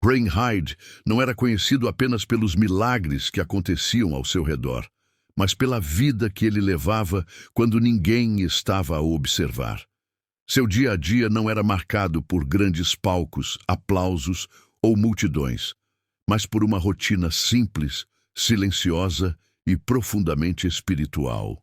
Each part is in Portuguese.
Brian Hyde não era conhecido apenas pelos milagres que aconteciam ao seu redor, mas pela vida que ele levava quando ninguém estava a observar. Seu dia a dia não era marcado por grandes palcos, aplausos ou multidões, mas por uma rotina simples, silenciosa e profundamente espiritual.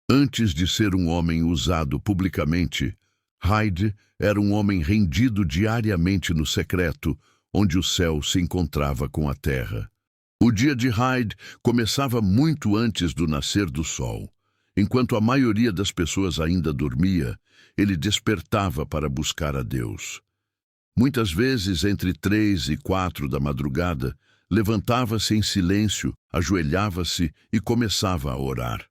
Antes de ser um homem usado publicamente, Hyde era um homem rendido diariamente no secreto, onde o céu se encontrava com a terra. O dia de Hyde começava muito antes do nascer do sol. Enquanto a maioria das pessoas ainda dormia, ele despertava para buscar a Deus. Muitas vezes, entre 3 e 4 da madrugada, levantava-se em silêncio, ajoelhava-se e começava a orar.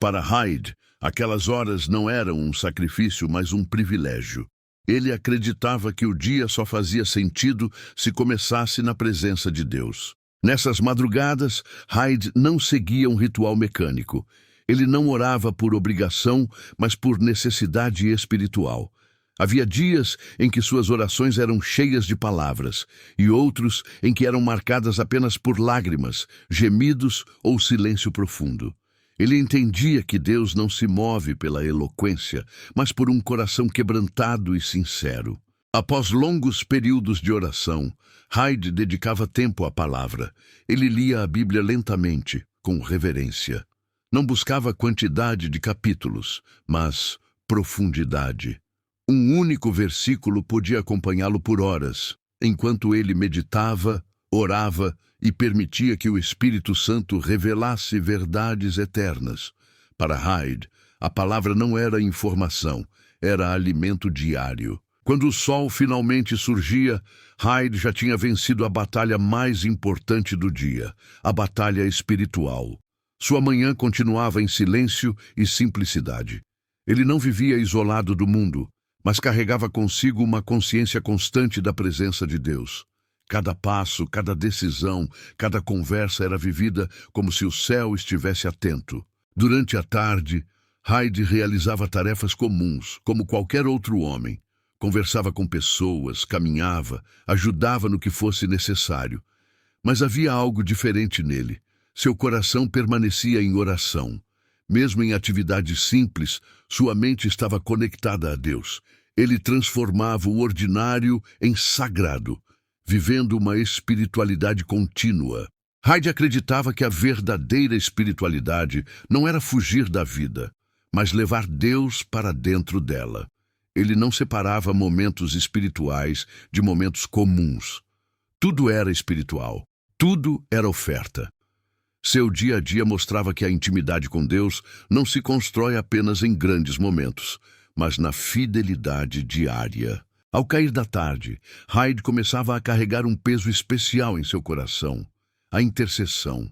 Para Hyde, aquelas horas não eram um sacrifício, mas um privilégio. Ele acreditava que o dia só fazia sentido se começasse na presença de Deus. Nessas madrugadas, Hyde não seguia um ritual mecânico. Ele não orava por obrigação, mas por necessidade espiritual. Havia dias em que suas orações eram cheias de palavras, e outros em que eram marcadas apenas por lágrimas, gemidos ou silêncio profundo. Ele entendia que Deus não se move pela eloquência, mas por um coração quebrantado e sincero. Após longos períodos de oração, Hyde dedicava tempo à palavra. Ele lia a Bíblia lentamente, com reverência. Não buscava quantidade de capítulos, mas profundidade. Um único versículo podia acompanhá-lo por horas, enquanto ele meditava, orava e permitia que o Espírito Santo revelasse verdades eternas. Para Hyde, a palavra não era informação, era alimento diário. Quando o sol finalmente surgia, Hyde já tinha vencido a batalha mais importante do dia, a batalha espiritual. Sua manhã continuava em silêncio e simplicidade. Ele não vivia isolado do mundo, mas carregava consigo uma consciência constante da presença de Deus. Cada passo, cada decisão, cada conversa era vivida como se o céu estivesse atento. Durante a tarde, Hyde realizava tarefas comuns, como qualquer outro homem. Conversava com pessoas, caminhava, ajudava no que fosse necessário. Mas havia algo diferente nele. Seu coração permanecia em oração. Mesmo em atividades simples, sua mente estava conectada a Deus. Ele transformava o ordinário em sagrado, vivendo uma espiritualidade contínua. Hyde acreditava que a verdadeira espiritualidade não era fugir da vida, mas levar Deus para dentro dela. Ele não separava momentos espirituais de momentos comuns. Tudo era espiritual, tudo era oferta. Seu dia a dia mostrava que a intimidade com Deus não se constrói apenas em grandes momentos, mas na fidelidade diária. Ao cair da tarde, Hyde começava a carregar um peso especial em seu coração, a intercessão.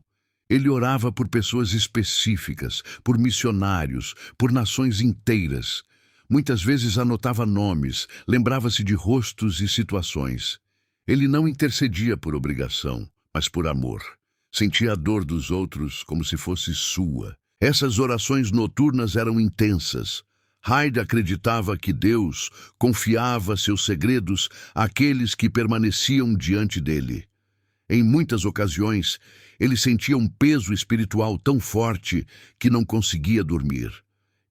Ele orava por pessoas específicas, por missionários, por nações inteiras. Muitas vezes anotava nomes, lembrava-se de rostos e situações. Ele não intercedia por obrigação, mas por amor. Sentia a dor dos outros como se fosse sua. Essas orações noturnas eram intensas. Hyde acreditava que Deus confiava seus segredos àqueles que permaneciam diante dele. Em muitas ocasiões, ele sentia um peso espiritual tão forte que não conseguia dormir.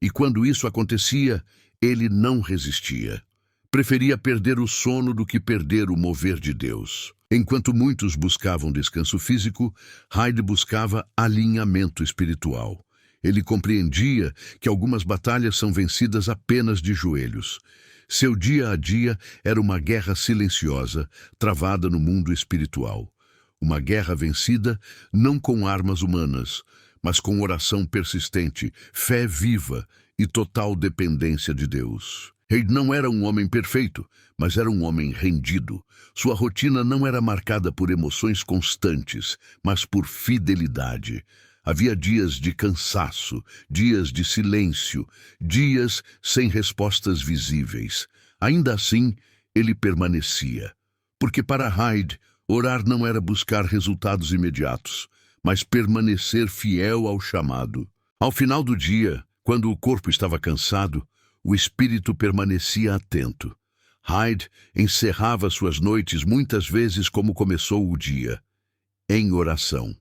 E quando isso acontecia, ele não resistia. Preferia perder o sono do que perder o mover de Deus. Enquanto muitos buscavam descanso físico, Hyde buscava alinhamento espiritual. Ele compreendia que algumas batalhas são vencidas apenas de joelhos. Seu dia a dia era uma guerra silenciosa, travada no mundo espiritual. Uma guerra vencida não com armas humanas, mas com oração persistente, fé viva e total dependência de Deus. Hyde não era um homem perfeito, mas era um homem rendido. Sua rotina não era marcada por emoções constantes, mas por fidelidade. Havia dias de cansaço, dias de silêncio, dias sem respostas visíveis. Ainda assim, ele permanecia. Porque para Hyde, orar não era buscar resultados imediatos, mas permanecer fiel ao chamado. Ao final do dia, quando o corpo estava cansado, o espírito permanecia atento. Hyde encerrava suas noites muitas vezes como começou o dia, em oração.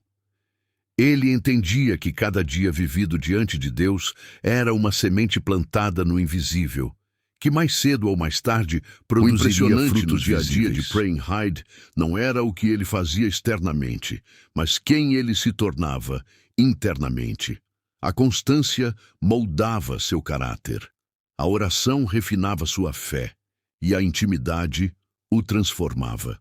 Ele entendia que cada dia vivido diante de Deus era uma semente plantada no invisível, que mais cedo ou mais tarde produziria frutos. No dia a dia de Praying Hyde não era o que ele fazia externamente, mas quem ele se tornava internamente. A constância moldava seu caráter. A oração refinava sua fé e a intimidade o transformava.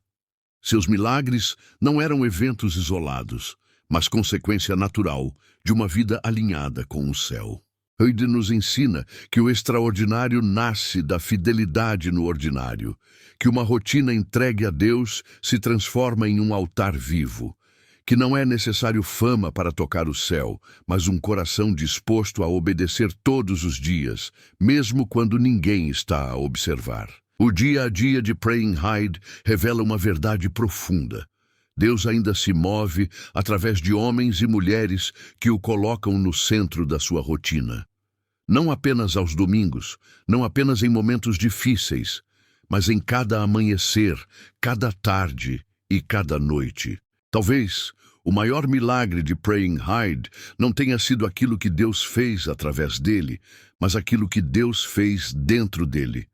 Seus milagres não eram eventos isolados, mas consequência natural de uma vida alinhada com o céu. Hyde nos ensina que o extraordinário nasce da fidelidade no ordinário, que uma rotina entregue a Deus se transforma em um altar vivo, que não é necessário fama para tocar o céu, mas um coração disposto a obedecer todos os dias, mesmo quando ninguém está a observar. O dia a dia de Praying Hyde revela uma verdade profunda. Deus ainda se move através de homens e mulheres que o colocam no centro da sua rotina. Não apenas aos domingos, não apenas em momentos difíceis, mas em cada amanhecer, cada tarde e cada noite. Talvez o maior milagre de Praying Hyde não tenha sido aquilo que Deus fez através dele, mas aquilo que Deus fez dentro dele.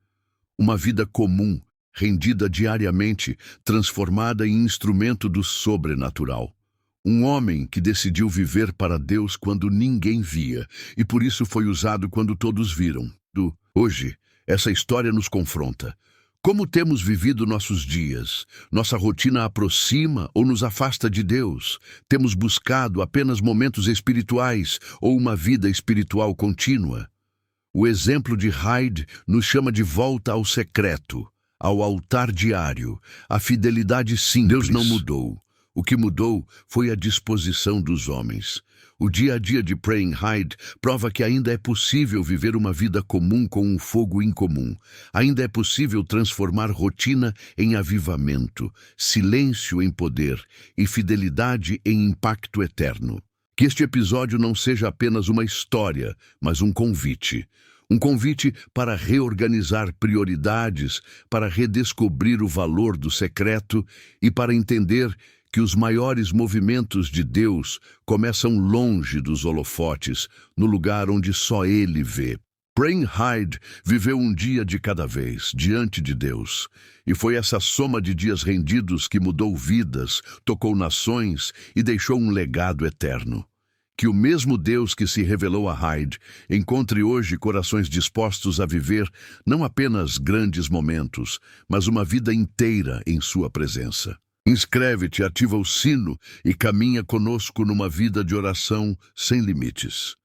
Uma vida comum, rendida diariamente, transformada em instrumento do sobrenatural. Um homem que decidiu viver para Deus quando ninguém via, e por isso foi usado quando todos viram. Hoje, essa história nos confronta. Como temos vivido nossos dias? Nossa rotina aproxima ou nos afasta de Deus? Temos buscado apenas momentos espirituais ou uma vida espiritual contínua? O exemplo de Hyde nos chama de volta ao secreto, ao altar diário, à fidelidade simples. Deus não mudou. O que mudou foi a disposição dos homens. O dia a dia de Praying Hyde prova que ainda é possível viver uma vida comum com um fogo incomum. Ainda é possível transformar rotina em avivamento, silêncio em poder e fidelidade em impacto eterno. Que este episódio não seja apenas uma história, mas um convite. Um convite para reorganizar prioridades, para redescobrir o valor do secreto e para entender que os maiores movimentos de Deus começam longe dos holofotes, no lugar onde só Ele vê. Praying Hyde viveu um dia de cada vez, diante de Deus. E foi essa soma de dias rendidos que mudou vidas, tocou nações e deixou um legado eterno. Que o mesmo Deus que se revelou a Hyde encontre hoje corações dispostos a viver não apenas grandes momentos, mas uma vida inteira em sua presença. Inscreve-te, ativa o sino e caminha conosco numa vida de oração sem limites.